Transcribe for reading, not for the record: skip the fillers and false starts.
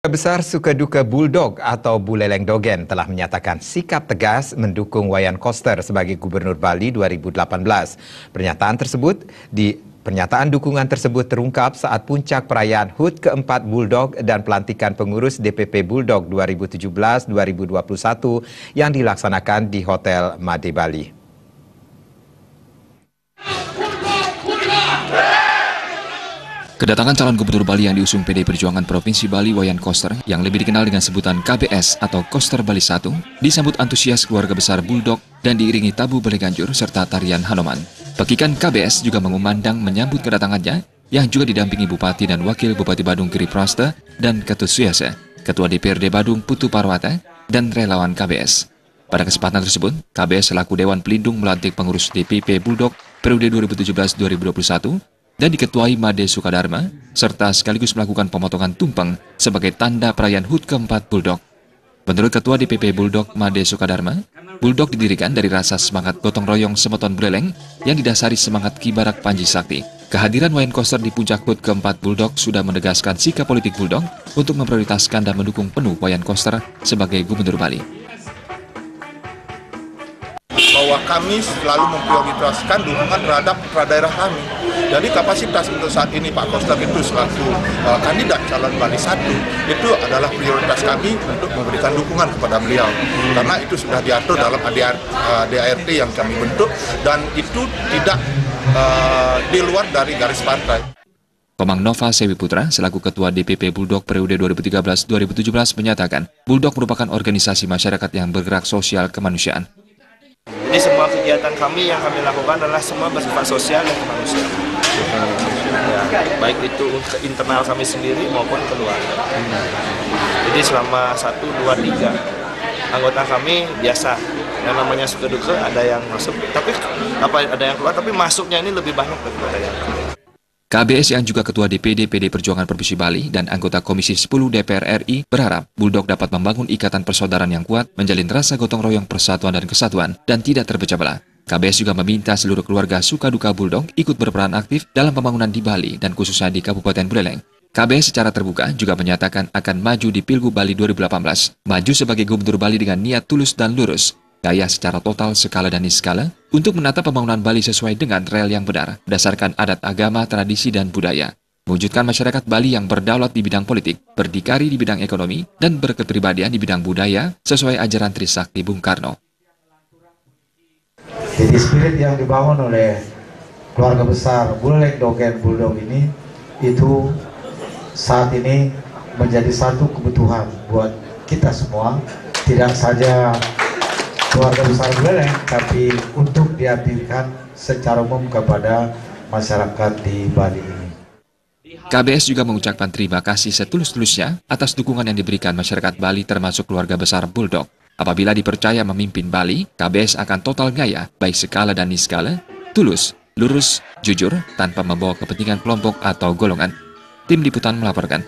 Besar Sukaduka Bulldog atau Buleleng Dogen telah menyatakan sikap tegas mendukung Wayan Koster sebagai Gubernur Bali 2018. Pernyataan dukungan tersebut terungkap saat puncak perayaan HUT keempat Bulldog dan pelantikan pengurus DPP Bulldog 2017-2021 yang dilaksanakan di Hotel Made Bali. Kedatangan calon gubernur Bali yang diusung PDI Perjuangan Provinsi Bali Wayan Koster yang lebih dikenal dengan sebutan KBS atau Koster Bali 1 disambut antusias keluarga besar Bulldog dan diiringi tabu Bale Ganjur serta tarian Hanoman. Pekikan KBS juga mengumandang menyambut kedatangannya yang juga didampingi Bupati dan Wakil Bupati Badung Giri Praste dan Ketut Suyase, Ketua DPRD Badung Putu Parwata dan relawan KBS. Pada kesempatan tersebut, KBS selaku Dewan Pelindung melantik pengurus DPP Bulldog periode 2017-2021 dan diketuai Made Sukadharma, serta sekaligus melakukan pemotongan tumpeng sebagai tanda perayaan HUT keempat Bulldog. Menurut Ketua DPP Bulldog Made Sukadharma, Bulldog didirikan dari rasa semangat gotong royong semeton Buleleng yang didasari semangat kibarak Panji Sakti. Kehadiran Wayan Koster di puncak HUT keempat Bulldog sudah menegaskan sikap politik Bulldog untuk memprioritaskan dan mendukung penuh Wayan Koster sebagai Gubernur Bali. Bahwa kami selalu memprioritaskan dukungan terhadap daerah kami. Jadi kapasitas untuk saat ini Pak Koster itu selaku kandidat calon Bali 1 itu adalah prioritas kami untuk memberikan dukungan kepada beliau. Karena itu sudah diatur dalam ADART yang kami bentuk dan itu tidak di luar dari garis partai. Komang Nova Sewi Putra selaku Ketua DPP Bulldog periode 2013-2017 menyatakan Bulldog merupakan organisasi masyarakat yang bergerak sosial kemanusiaan. Jadi semua kegiatan kami yang kami lakukan adalah semua bersifat sosial dan kemanusiaan. Ya, baik itu ke internal kami sendiri maupun keluarga. Jadi selama 1, 2, 3 anggota kami biasa. Yang namanya suka duka ada yang masuk, tapi ada yang keluar, tapi masuknya ini lebih banyak daripada yang keluar. KBS yang juga Ketua DPD PDI Perjuangan Provinsi Bali dan anggota Komisi 10 DPR RI berharap Bulldog dapat membangun ikatan persaudaraan yang kuat, menjalin rasa gotong royong persatuan dan kesatuan, dan tidak terpecah belah. KBS juga meminta seluruh keluarga Sukaduka Bulldog ikut berperan aktif dalam pembangunan di Bali dan khususnya di Kabupaten Buleleng. KBS secara terbuka juga menyatakan akan maju di Pilgub Bali 2018, maju sebagai Gubernur Bali dengan niat tulus dan lurus, gaya secara total, skala dan niskala, untuk menata pembangunan Bali sesuai dengan rel yang benar, berdasarkan adat agama, tradisi, dan budaya. Mewujudkan masyarakat Bali yang berdaulat di bidang politik, berdikari di bidang ekonomi, dan berkepribadian di bidang budaya, sesuai ajaran Trisakti Bung Karno. Jadi spirit yang dibangun oleh keluarga besar Buleleng Dogen Bulldog ini, itu saat ini menjadi satu kebutuhan buat kita semua, tidak saja keluarga besar Buleleng, tapi untuk diartikan secara umum kepada masyarakat di Bali ini. KBS juga mengucapkan terima kasih setulus-tulusnya atas dukungan yang diberikan masyarakat Bali termasuk keluarga besar Bulldog. Apabila dipercaya memimpin Bali, KBS akan total gaya, baik skala dan niskala, tulus, lurus, jujur, tanpa membawa kepentingan kelompok atau golongan. Tim Liputan melaporkan.